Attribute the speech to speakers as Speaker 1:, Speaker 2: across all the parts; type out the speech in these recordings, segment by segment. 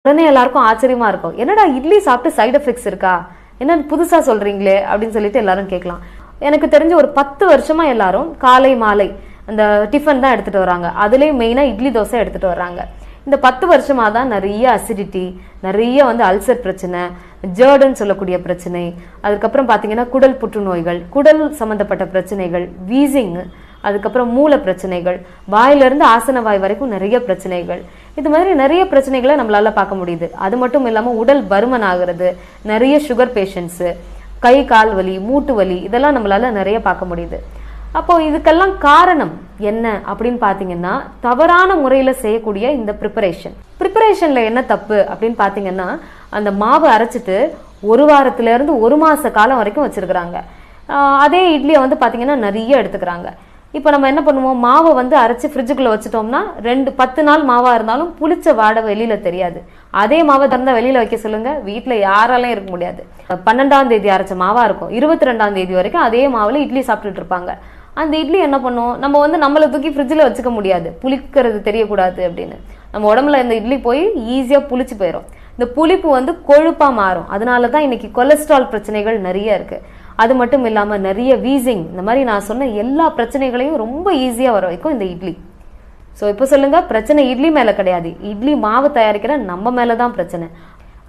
Speaker 1: உடனே எல்லாருக்கும் ஆச்சரியமா இருக்கும், என்னடா இட்லி சாப்பிட்டு சைடு எஃபெக்ட்ஸ் இருக்கா, என்ன புதுசா சொல்றீங்களே அப்படின்னு சொல்லிட்டு எல்லாரும் கேட்கலாம். எனக்கு தெரிஞ்ச ஒரு 10 வருஷமா எல்லாரும் காலை மாலை அந்த டிஃபன் தான் எடுத்துட்டு வராங்க. அதுலயும் மெயினா இட்லி தோசை எடுத்துட்டு வர்றாங்க. இந்த 10 வருஷமா தான் நிறைய அசிடிட்டி, நிறைய அல்சர் பிரச்சனை, ஜேர்டுன்னு சொல்லக்கூடிய பிரச்சனை, அதுக்கப்புறம் பாத்தீங்கன்னா குடல் புற்றுநோய்கள், குடல் சம்பந்தப்பட்ட பிரச்சனைகள், வீசிங், அதுக்கப்புறம் மூல பிரச்சனைகள், வாயிலிருந்து ஆசன வாய் வரைக்கும் நிறைய பிரச்சனைகள், இது மாதிரி நிறைய பிரச்சனைகளை நம்மளால பார்க்க முடியுது. அது மட்டும் இல்லாம உடல் பருமன் ஆகிறது, நிறைய சுகர் பேஷண்ட்ஸ், கை கால் வலி, மூட்டு வலி, இதெல்லாம் நம்மளால நிறைய பார்க்க முடியுது. அப்போ இதுக்கெல்லாம் காரணம் என்ன அப்படின்னு பாத்தீங்கன்னா, தவறான முறையில செய்யக்கூடிய இந்த ப்ரிப்பரேஷன்ல என்ன தப்பு அப்படின்னு பாத்தீங்கன்னா, அந்த மாவு அரைச்சிட்டு 1 வாரத்துல இருந்து 1 மாச காலம் வரைக்கும் வச்சிருக்கிறாங்க. அதே இட்லியை பாத்தீங்கன்னா நிறைய எடுத்துக்கிறாங்க. இப்ப நம்ம என்ன பண்ணுவோம், மாவை அரைச்சு ஃப்ரிட்ஜுக்குள்ள வச்சுட்டோம்னா 10 நாள் மாவா இருந்தாலும் புளிச்ச வாடை வெளியில தெரியாது. அதே மாவை திறந்தா வெளியில வைக்க சொல்லுங்க, வீட்டுல யாராலையும் இருக்க முடியாது. 12ஆம் தேதி அரைச்ச மாவா இருக்கும், 22ஆம் தேதி வரைக்கும் அதே மாவுல இட்லி சாப்பிட்டுட்டு இருப்பாங்க. அந்த இட்லி என்ன பண்ணும், நம்ம நம்மளை தூக்கி ஃப்ரிட்ஜில் வச்சுக்க முடியாது, புளிக்கிறது தெரியக்கூடாது அப்படின்னு. நம்ம உடம்புல இந்த இட்லி போய் ஈஸியா புளிச்சு போயிடும். இந்த புளிப்பு கொழுப்பா மாறும். அதனாலதான் இன்னைக்கு கொலஸ்ட்ரால் பிரச்சனைகள் நிறைய இருக்கு. அது மட்டும் இல்லாம நிறைய வீசிங், இந்த மாதிரி நான் சொன்ன எல்லா பிரச்சனைகளையும் ரொம்ப ஈஸியா வர வைக்கும் இந்த இட்லி. சோ இப்ப சொல்லுங்க, பிரச்சனை இட்லி மேல கிடையாது, இட்லி மாவு தயாரிக்கிற நம்ம மேலதான் பிரச்சனை.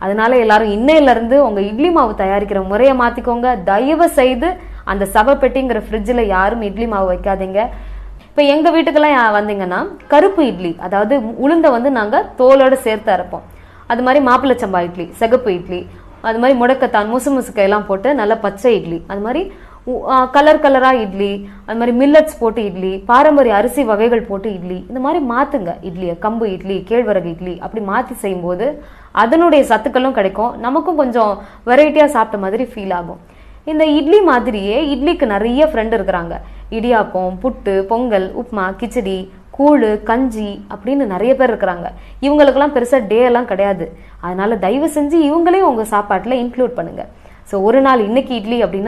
Speaker 1: அதனால எல்லாரும் இன்னையில இருந்து உங்க இட்லி மாவு தயாரிக்கிற முறையை மாத்திக்கோங்க. தயவு செய்து அந்த சவப்பெட்டிங்கிற ஃப்ரிட்ஜில் யாரும் இட்லி மாவு வைக்காதீங்க. இப்ப எங்க வீட்டுக்கெல்லாம் வந்தீங்கன்னா கருப்பு இட்லி, அதாவது உளுந்த நாங்க தோலோட சேர்த்து அரைப்போம். அது மாதிரி மாப்பிள்ளை சம்பா இட்லி, சிகப்பு இட்லி, அது மாதிரி முடக்கத்தான், முசுமுசுக்கையெல்லாம் போட்டு நல்ல பச்சை இட்லி, அது மாதிரி கலர் கலரா இட்லி, அது மாதிரி மில்லட்ஸ் போட்டு இட்லி, பாரம்பரிய அரிசி வகைகள் போட்டு இட்லி, இந்த மாதிரி மாத்துங்க இட்லியை. கம்பு இட்லி, கேழ்வரகு இட்லி அப்படி மாத்தி செய்யும்போது அதனுடைய சத்துக்களும் கிடைக்கும், நமக்கும் கொஞ்சம் வெரைட்டியா சாப்பிட்ட மாதிரி ஃபீல் ஆகும். இந்த இட்லி மாதிரியே இட்லிக்கு நிறைய ஃப்ரெண்ட் இருக்கிறாங்க. இடியாப்பம், புட்டு, பொங்கல், உப்மா, கிச்சடி, கூழு, கஞ்சி அப்படின்னு நிறைய பேர் இருக்கிறாங்க. இவங்களுக்கெல்லாம் பெருசா டே எல்லாம் கிடையாது. அதனால தயவு செஞ்சு இவங்களையும் உங்க சாப்பாட்டுல இன்க்ளூட் பண்ணுங்க. ஸோ ஒரு நாள் இன்னைக்கு இட்லி அப்படின்னா